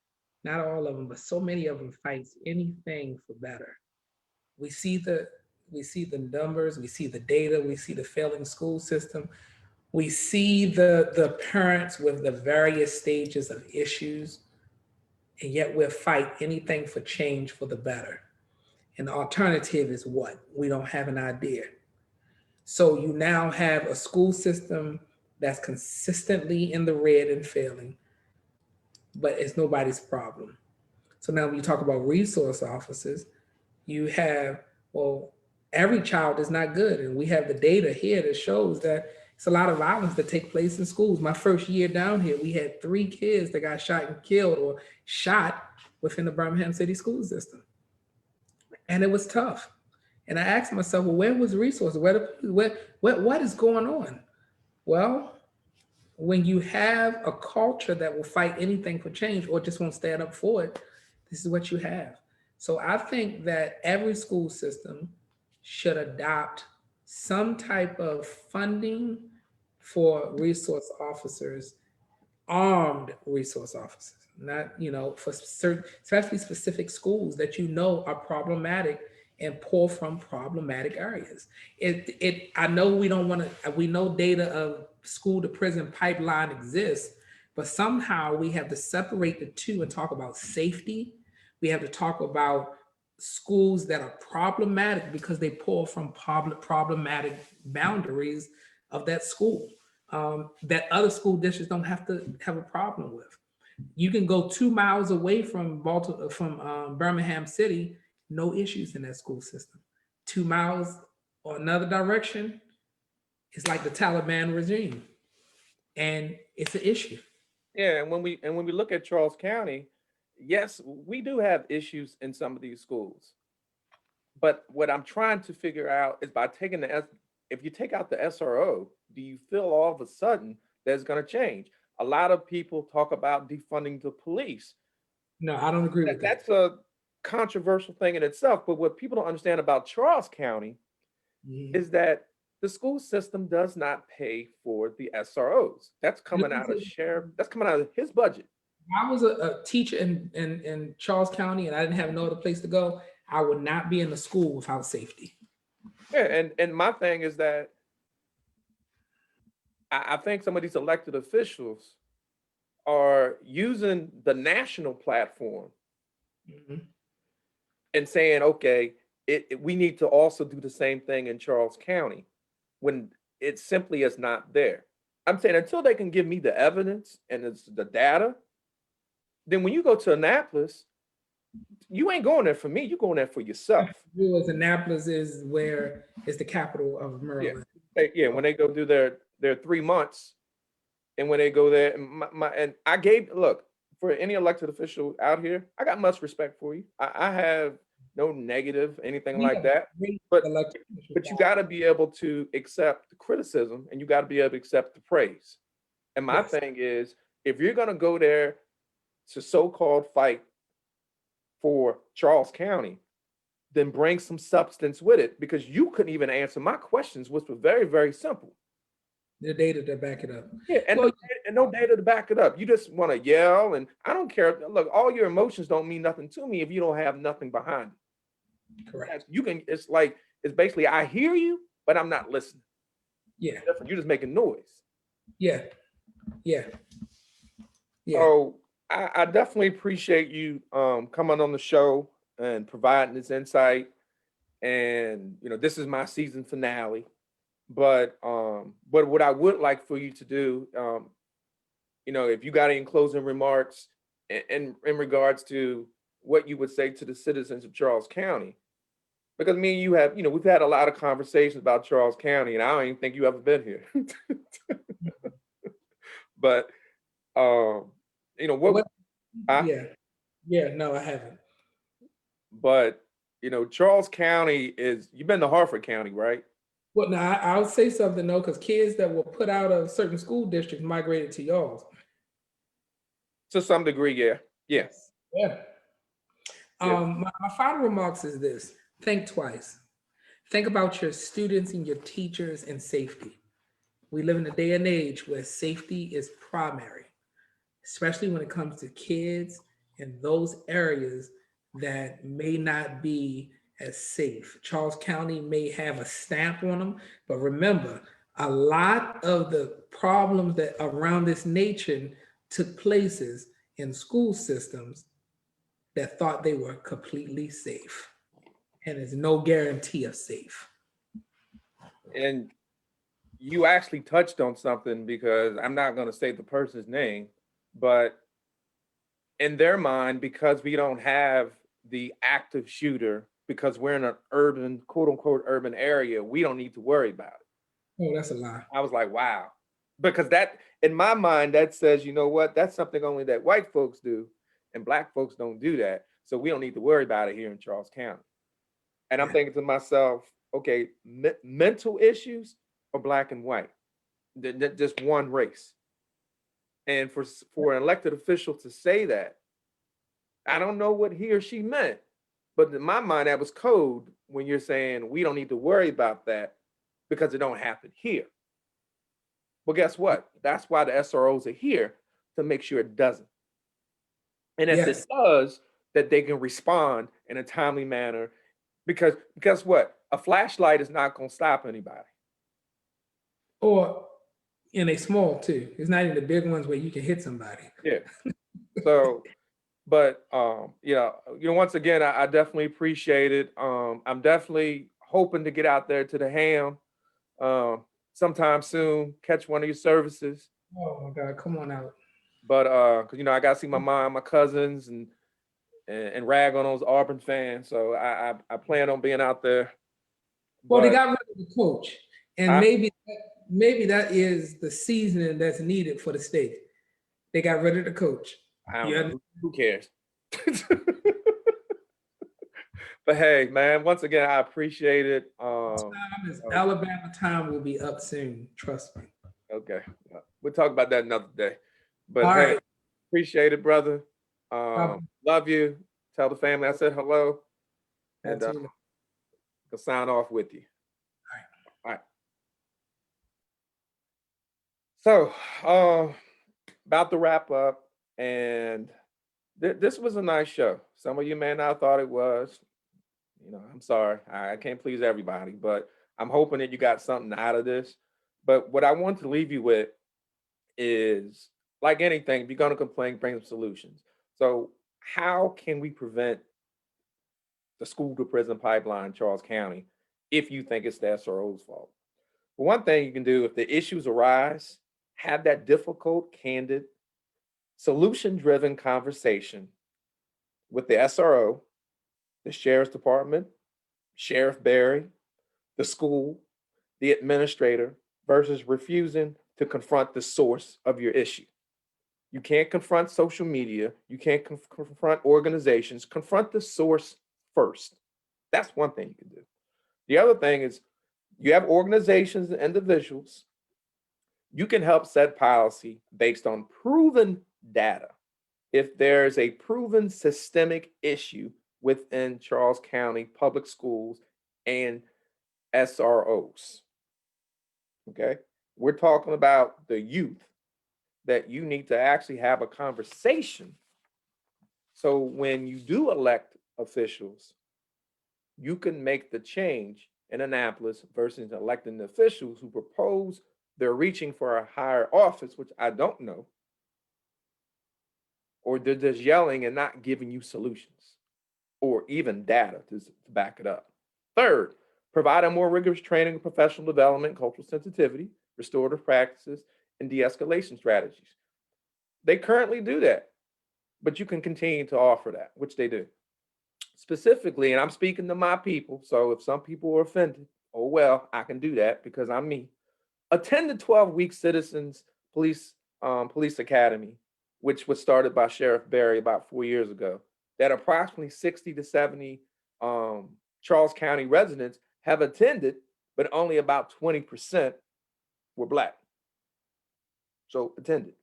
not all of them, but so many of them fights anything for better. We see the numbers, we see the data, we see the failing school system, we see the parents with the various stages of issues, and yet we'll fight anything for change for the better. And the alternative is what? We don't have an idea. So you now have a school system that's consistently in the red and failing, but it's nobody's problem. So now when you talk about resource officers, you have, well, every child is not good. And we have the data here that shows that it's a lot of violence that take place in schools. My first year down here, we had 3 kids that got shot and killed or shot within the Birmingham city school system. And it was tough. And I asked myself, well, where was the resources? What is going on? Well, when you have a culture that will fight anything for change or just won't stand up for it, this is what you have. So I think that every school system should adopt some type of funding for resource officers, armed resource officers, not, for certain, especially specific schools that are problematic and pull from problematic areas. I know we know data of school to prison pipeline exists, but somehow we have to separate the two and talk about safety. We have to talk about schools that are problematic because they pull from problematic boundaries of that school that other school districts don't have to have a problem with. You can go 2 miles away from Birmingham City, no issues in that school system. 2 miles or another direction, it's like the Taliban regime, and it's an issue. Yeah, and when we look at Charles County, yes, we do have issues in some of these schools. But what I'm trying to figure out is by taking if you take out the SRO, do you feel all of a sudden that's going to change? A lot of people talk about defunding the police. No, I don't agree with that. That's a controversial thing in itself. But what people don't understand about Charles County is that the school system does not pay for the SROs. That's coming out of that's coming out of his budget. I was a teacher in Charles County and I didn't have no other place to go, I would not be in the school without safety. Yeah, and my thing is that I think some of these elected officials are using the national platform and saying, okay, we need to also do the same thing in Charles County when it simply is not there. I'm saying until they can give me the evidence and it's the data, then when you go to Annapolis, you ain't going there for me, you're going there for yourself. Annapolis is the capital of Maryland. Yeah, when they go do their 3 months, and when they go there, and I look, for any elected official out here, I got much respect for you. I have no negative, anything like that. But you got to be able to accept the criticism and you got to be able to accept the praise. And my thing is, if you're going to go there to so-called fight for Charles County, then bring some substance with it, because you couldn't even answer my questions, which were very, very simple. The data to back it up. Yeah, and no data to back it up. You just want to yell, and I don't care. Look, all your emotions don't mean nothing to me if you don't have nothing behind it. Correct. It's basically, I hear you, but I'm not listening. Yeah. You're just making noise. Yeah. So I definitely appreciate you coming on the show and providing this insight. And this is my season finale. But what I would like for you to do, if you got any closing remarks in regards to what you would say to the citizens of Charles County, because me and you have, we've had a lot of conversations about Charles County, and I don't even think you ever been here. But no, I haven't. But Charles County you've been to Harford County, right? Well, now I'll say something though, because kids that were put out of certain school districts migrated to y'all. To some degree, yeah. Yeah. Yeah. Yeah. My final remarks is this: think twice. Think about your students and your teachers and safety. We live in a day and age where safety is primary, especially when it comes to kids in those areas that may not be as safe. Charles County may have a stamp on them, but remember, a lot of the problems that around this nation took places in school systems that thought they were completely safe. And there's no guarantee of safe. And you actually touched on something, because I'm not going to say the person's name, but in their mind, because we don't have the active shooter, because we're in an urban, quote unquote, urban area, we don't need to worry about it. Oh, that's a lie. I was like, wow. Because that, in my mind, that says, you know what, that's something only that white folks do, and black folks don't do that. So we don't need to worry about it here in Charles County. And I'm thinking to myself, okay, mental issues are black and white, just one race. And for an elected official to say that, I don't know what he or she meant, but in my mind, that was code when you're saying we don't need to worry about that because it don't happen here. Well, guess what? That's why the SROs are here, to make sure it doesn't. And if Yes. it does, that they can respond in a timely manner, because guess what? A flashlight is not going to stop anybody. Or and they small too. It's not even the big ones where you can hit somebody. Yeah. So, but once again, I definitely appreciate it. I'm definitely hoping to get out there to the Ham sometime soon, catch one of your services. Oh my God, come on out. But cause I gotta see my mom, my cousins, and rag on those Auburn fans. So I plan on being out there. Well, they But got rid of the coach, and maybe that is the seasoning that's needed for the state. They got rid of the coach. I don't know. Who cares? But hey, man, once again, I appreciate it. Time is Alabama time will be up soon. Trust me. Okay. We'll talk about that another day. But All hey, right. appreciate it, brother. Love you. Tell the family I said hello. And I'll sign off with you. All right. So, about to wrap up, and this was a nice show. Some of you may not have thought it was. I'm sorry. I can't please everybody, but I'm hoping that you got something out of this. But what I want to leave you with is, like anything, if you're going to complain, bring some solutions. So how can we prevent the school to prison pipeline in Charles County if you think it's the SRO's fault? Well, one thing you can do, if the issues arise, have that difficult, candid, solution-driven conversation with the SRO, the Sheriff's Department, Sheriff Barry, the school, the administrator, versus refusing to confront the source of your issue. You can't confront social media. You can't confront organizations. Confront the source first. That's one thing you can do. The other thing is, you have organizations and individuals. You can help set policy based on proven data. If there's a proven systemic issue within Charles County public schools and SROs, okay? We're talking about the youth, that you need to actually have a conversation. So when you do elect officials, you can make the change in Annapolis versus electing the officials who propose they're reaching for a higher office, which I don't know, or they're just yelling and not giving you solutions or even data to back it up. Third, provide a more rigorous training of professional development, cultural sensitivity, restorative practices, and de-escalation strategies. They currently do that, but you can continue to offer that, which they do. Specifically, and I'm speaking to my people, so if some people are offended, oh well, I can do that because I'm me. A 10 to 12-week Citizens Police Academy, which was started by Sheriff Barry about 4 years ago, that approximately 60 to 70 Charles County residents have attended, but only about 20% were Black. So attended.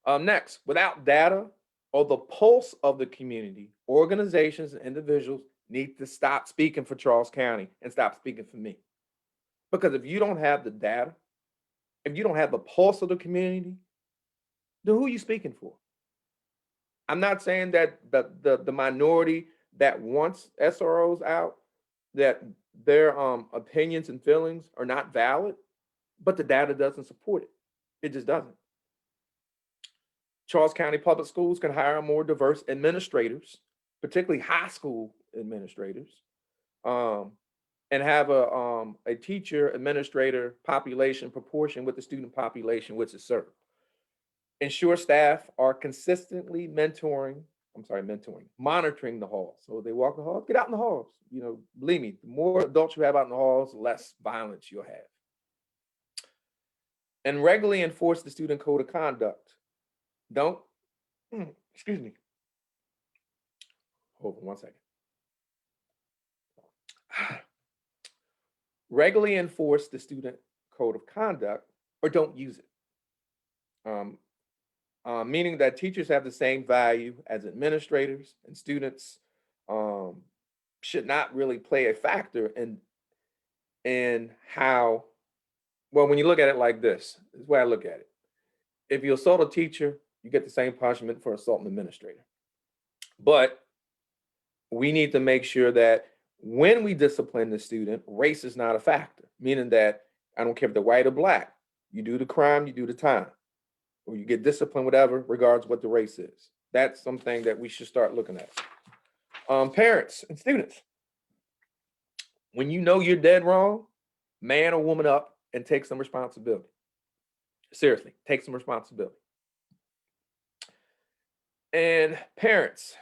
Next, without data or the pulse of the community, organizations and individuals need to stop speaking for Charles County and stop speaking for me. Because if you don't have the data, if you don't have the pulse of the community, then who are you speaking for? I'm not saying that the minority that wants SROs out, that their opinions and feelings are not valid, but the data doesn't support it. It just doesn't. Charles County Public Schools can hire more diverse administrators, particularly high school administrators, and have a teacher administrator population proportion with the student population which is served. Ensure staff are consistently monitoring the halls. So they walk the halls, get out in the halls. You know, believe me, the more adults you have out in the halls, the less violence you'll have. And regularly enforce the student code of conduct. Don't, excuse me. Hold on one second. Regularly enforce the student code of conduct or don't use it. Meaning that teachers have the same value as administrators, and students should not really play a factor in how, well, when you look at it like this is the way I look at it. If you assault a teacher, you get the same punishment for assaulting an administrator. But we need to make sure that when we discipline the student, race is not a factor, meaning that I don't care if they're white or black, you do the crime, you do the time, or you get disciplined, whatever, regardless of what the race is. That's something that we should start looking at. Parents and students, when you know you're dead wrong, man or woman up and take some responsibility. Seriously, take some responsibility. And parents,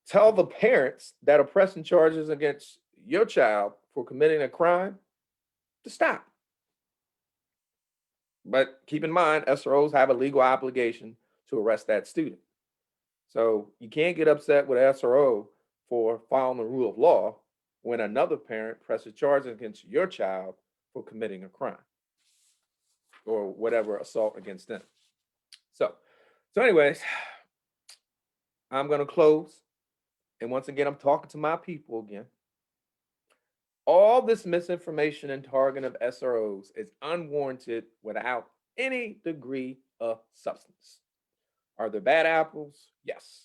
tell the parents that are pressing charges against your child for committing a crime to stop. But keep in mind, SROs have a legal obligation to arrest that student. So you can't get upset with SRO for following the rule of law when another parent presses charges against your child for committing a crime or whatever assault against them. So anyways, I'm going to close. And once again, I'm talking to my people again. All this misinformation and targeting of SROs is unwarranted without any degree of substance. Are there bad apples? Yes,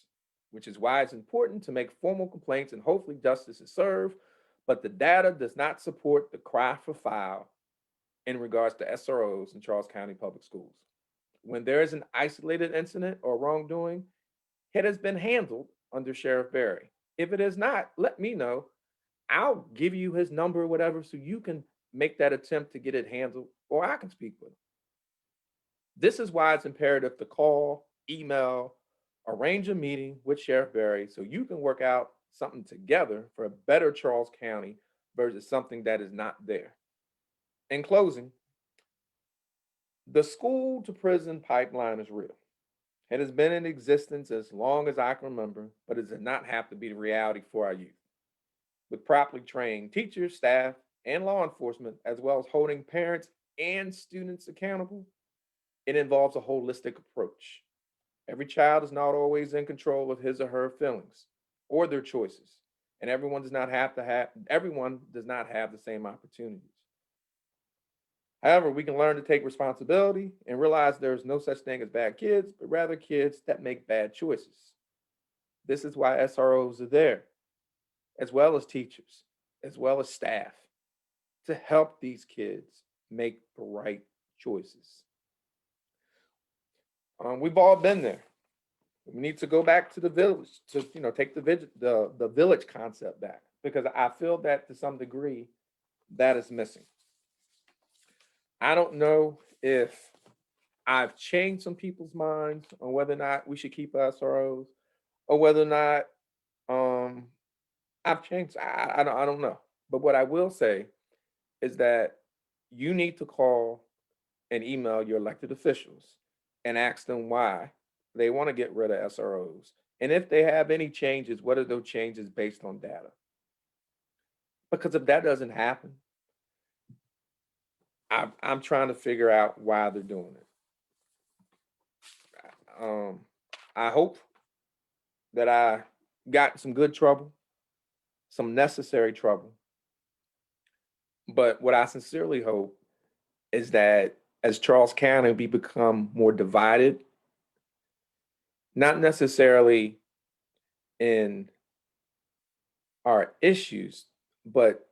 which is why it's important to make formal complaints and hopefully justice is served, but the data does not support the cry for foul in regards to SROs in Charles County Public Schools. When there is an isolated incident or wrongdoing, it has been handled under Sheriff Berry. If it is not, let me know. I'll give you his number or whatever so you can make that attempt to get it handled, or I can speak with him. This is why it's imperative to call, email, arrange a meeting with Sheriff Berry so you can work out something together for a better Charles County versus something that is not there. In closing, the school to prison pipeline is real. It has been in existence as long as I can remember, but it does not have to be the reality for our youth. With properly trained teachers, staff, and law enforcement, as well as holding parents and students accountable, it involves a holistic approach. Every child is not always in control of his or her feelings or their choices, and everyone does not have the same opportunities. However, we can learn to take responsibility and realize there is no such thing as bad kids, but rather kids that make bad choices. This is why SROs are there, as well as teachers, as well as staff, to help these kids make the right choices. We've all been there. We need to go back to the village to, take the village concept back, because I feel that to some degree that is missing. I don't know if I've changed some people's minds on whether or not we should keep SROs, or whether or not I've changed. I don't know. But what I will say is that you need to call and email your elected officials and ask them why they want to get rid of SROs. And if they have any changes, what are those changes based on data? Because if that doesn't happen, I'm trying to figure out why they're doing it. I hope that I got some good trouble, some necessary trouble. But what I sincerely hope is that as Charles County, we become more divided, not necessarily in our issues, but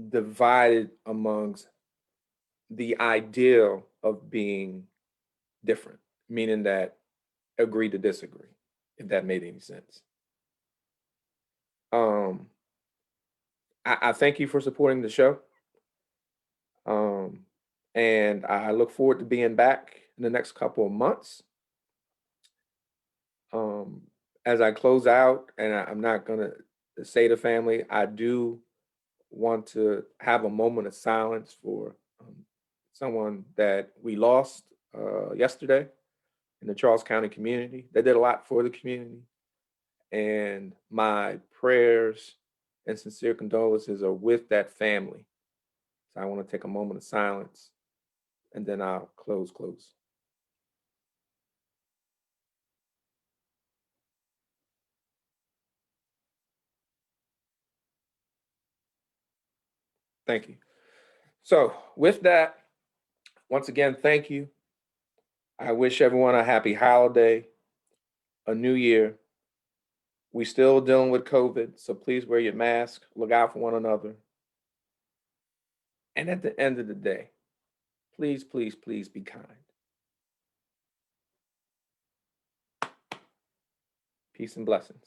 divided amongst the ideal of being different, meaning that agree to disagree, if that made any sense. Um, I thank you for supporting the show. Um, and I look forward to being back in the next couple of months. Um, as I close out, and I'm not going to say to family, I do want to have a moment of silence for someone that we lost yesterday in the Charles County community. They did a lot for the community. And my prayers and sincere condolences are with that family. So I want to take a moment of silence and then I'll close. Thank you. So with that, once again, thank you. I wish everyone a happy holiday, a new year. We still dealing with COVID, so please wear your mask, look out for one another. And at the end of the day, please be kind. Peace and blessings.